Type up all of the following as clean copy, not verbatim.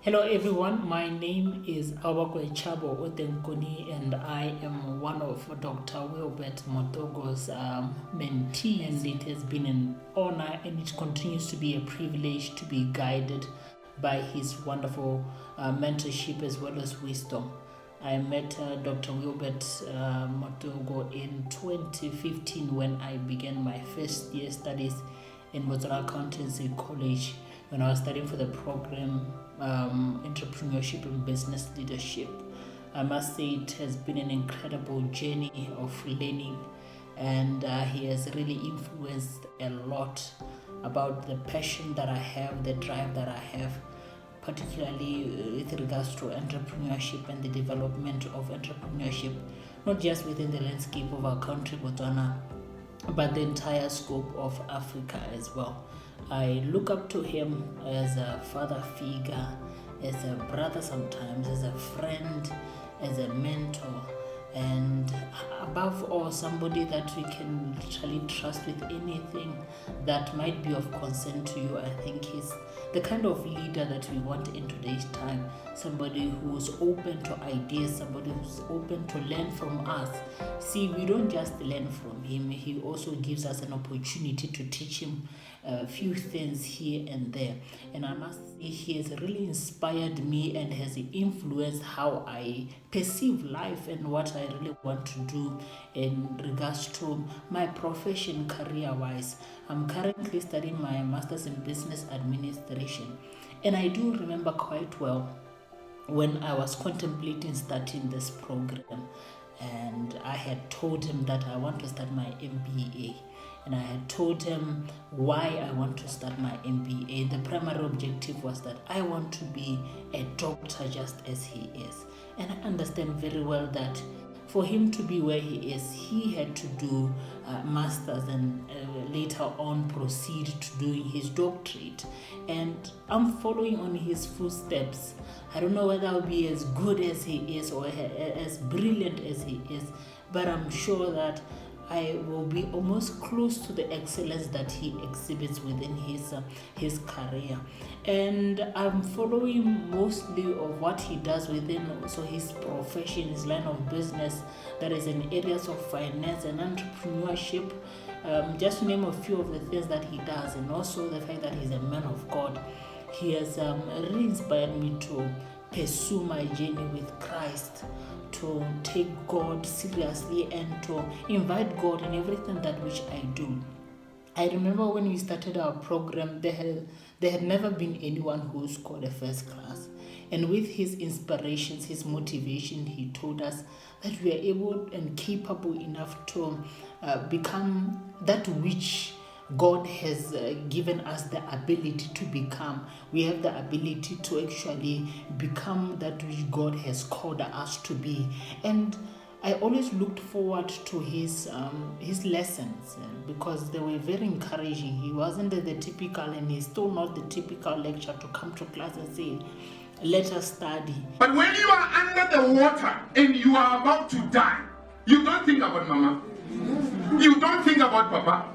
Hello everyone, my name is Awakwe Chabo Otenkoni and I am one of Dr. Wilbert Mutoko's mentees, and it has been an honor and it continues to be a privilege to be guided by his wonderful mentorship as well as wisdom. I met Dr. Wilbert Mutoko in 2015 when I began my first year studies in Botswana Accountancy College when I was studying for the program Entrepreneurship and Business Leadership. I must say it has been an incredible journey of learning, and he has really influenced a lot about the passion that I have, the drive that I have, particularly with regards to entrepreneurship and the development of entrepreneurship, not just within the landscape of our country, Botswana, but the entire scope of Africa as well. I look up to him as a father figure, as a brother sometimes, as a friend, as a mentor, and above all, somebody that we can literally trust with anything that might be of concern to you. I think he's the kind of leader that we want in today's time, somebody who's open to ideas, somebody who's open to learn from us. See, we don't just learn from him, he also gives us an opportunity to teach him a few things here and there. And I must say, he has really inspired me and has influenced how I perceive life and what I really want to do in regards to my profession career-wise. I'm currently studying my master's in business administration, and I do remember quite well when I was contemplating starting this program, and I had told him that I want to start my MBA. And I had told him why I want to start my MBA. The primary objective was that I want to be a doctor just as he is. And I understand very well that for him to be where he is, he had to do masters and later on proceed to doing his doctorate. And I'm following on his footsteps. I don't know whether I'll be as good as he is or as brilliant as he is, but I'm sure that I will be almost close to the excellence that he exhibits within his career. And I'm following mostly of what he does within also his profession, his line of business, that is in areas of finance and entrepreneurship, just to name a few of the things that he does, and also the fact that he's a man of God. He has really inspired me to pursue my journey with Christ, to take God seriously and to invite God in everything that which I do. I remember when we started our program, there had never been anyone who scored a first class. And with his inspirations, his motivation, he told us that we are able and capable enough to become that which God has given us the ability to become. We have the ability to actually become that which God has called us to be. And I always looked forward to his lessons because they were very encouraging. He wasn't the typical, and he's still not the typical lecturer to come to class and say, let us study. But when you are under the water and you are about to die, you don't think about mama. You don't think about papa.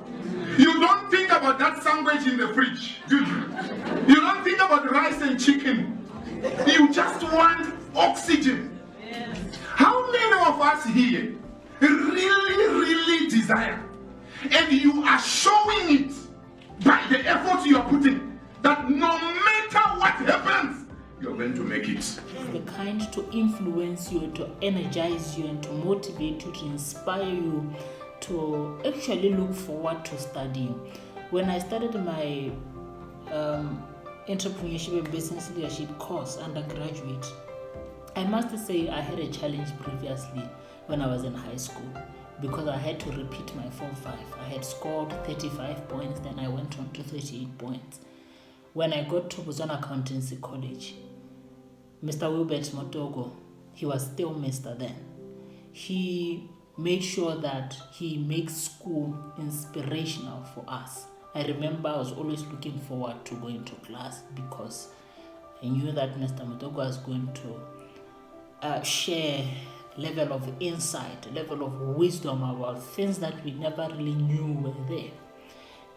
You don't think about that sandwich in the fridge, do you? You don't think about rice and chicken. You just want oxygen. Yes. How many of us here really desire, and you are showing it by the effort you are putting, that no matter what happens, you're going to make it. The kind to influence you, to energize you, and to motivate you, to inspire you, to actually look forward to studying. When I started my entrepreneurship and business leadership course undergraduate, I must say I had a challenge previously when I was in high school because I had to repeat my Form 5. I had scored 35 points, then I went on to 38 points. When I got to Botswana Accountancy College, Mr. Wilbert Mutoko, he was still Mr. then. He made sure that he makes school inspirational for us. I remember I was always looking forward to going to class because I knew that Mr. Mutoko was going to share level of insight, level of wisdom about things that we never really knew were there.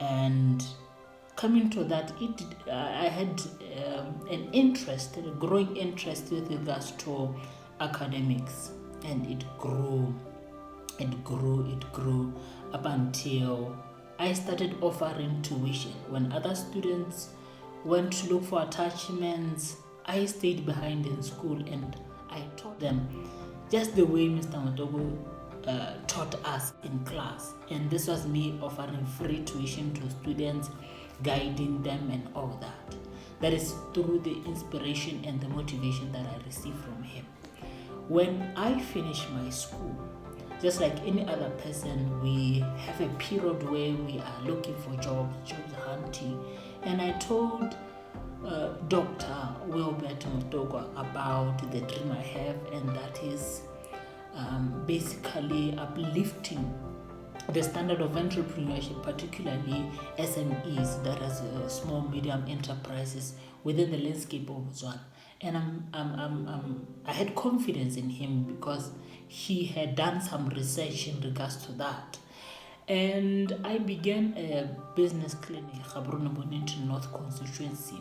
And coming to that, I had an interest, a growing interest with regards to academics, and it grew up until I started offering tuition. When other students went to look for attachments, I stayed behind in school and I taught them just the way Mr. Mutoko taught us in class. And this was me offering free tuition to students, guiding them and all that. That is through the inspiration and the motivation that I received from him. When I finished my school, just like any other person, we have a period where we are looking for job hunting. And I told Dr. Wilbert Mutoko about the dream I have, and that is basically uplifting the standard of entrepreneurship, particularly SMEs, that is small medium enterprises within the landscape of Botswana. And I had confidence in him because he had done some research in regards to that. And I began a business clinic, Gaborone North Constituency,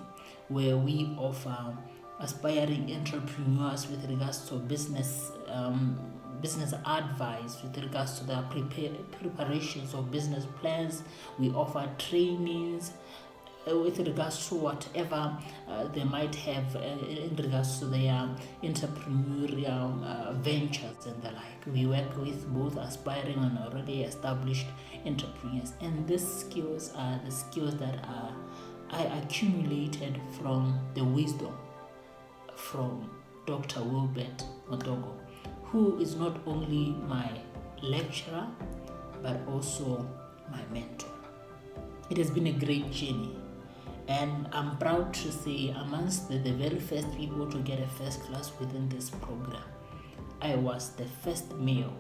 where we offer aspiring entrepreneurs with regards to business advice, with regards to the preparations of business plans. We offer trainings with regards to whatever they might have in regards to their entrepreneurial ventures and the like. We work with both aspiring and already established entrepreneurs, and these skills are the skills that I accumulated from the wisdom from Dr. Wilbert Mutoko, who is not only my lecturer but also my mentor. It has been a great journey, and I'm proud to say amongst the very first people to get a first class within this program, I was the first male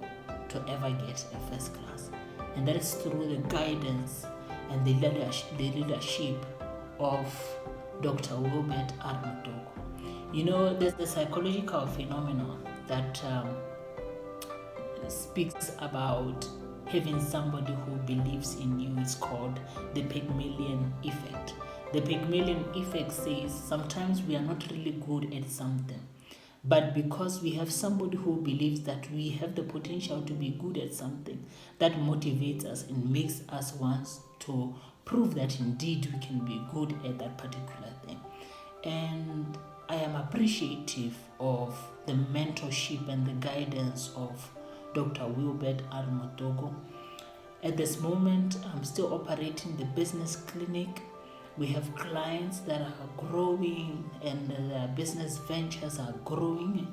to ever get a first class, and that is through the guidance and the leadership of Dr. Wilbert R Mutoko. You know, there's the psychological phenomenon that speaks about having somebody who believes in you. Is called the Pygmalion effect. The Pygmalion effect says sometimes we are not really good at something, but because we have somebody who believes that we have the potential to be good at something, that motivates us and makes us want to prove that indeed we can be good at that particular thing. And I am appreciative of the mentorship and the guidance of Dr. Wilbert R Mutoko. At this moment, I'm still operating the business clinic. We have clients that are growing and their business ventures are growing,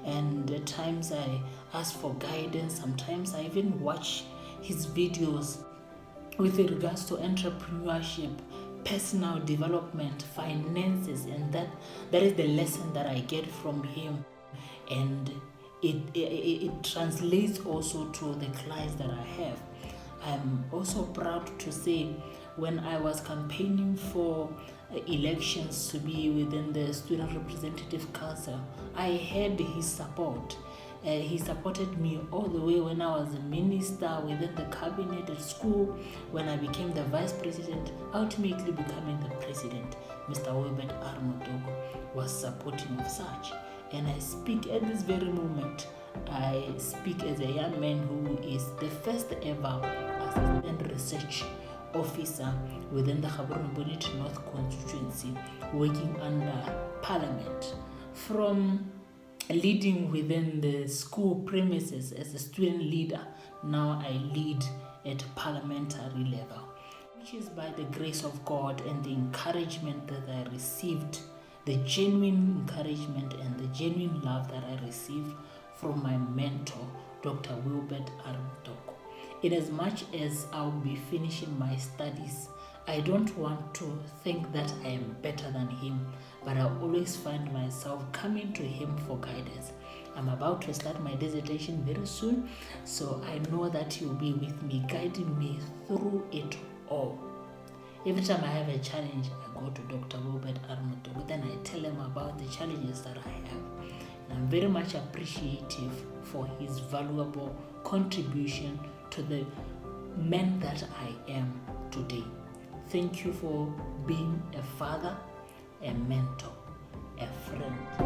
and at times I ask for guidance. Sometimes I even watch his videos with regards to entrepreneurship, personal development, finances, and that is the lesson that I get from him, and it translates also to the clients that I have. I'm also proud to say, when I was campaigning for elections to be within the Student Representative Council, I had his support. He supported me all the way when I was a minister within the cabinet at school, when I became the vice president, ultimately becoming the president. Mr. Wilbert R Mutoko was supporting of such. And I speak at this very moment, I speak as a young man who is the first ever assistant research officer within the Gaborone North Constituency, working under Parliament. From leading within the school premises as a student leader, now I lead at parliamentary level, which is by the grace of God and the encouragement that I received, the genuine encouragement and the genuine love that I received from my mentor, Dr. Wilbert R Mutoko. In as much as I'll be finishing my studies, I don't want to think that I am better than him, but I always find myself coming to him for guidance. I'm about to start my dissertation very soon, so I know that he'll be with me, guiding me through it all. Every time I have a challenge, I go to Dr. Wilbert R Mutoko, then I tell him about the challenges that I have. And I'm very much appreciative for his valuable contribution to the man that I am today. Thank you for being a father, a mentor, a friend.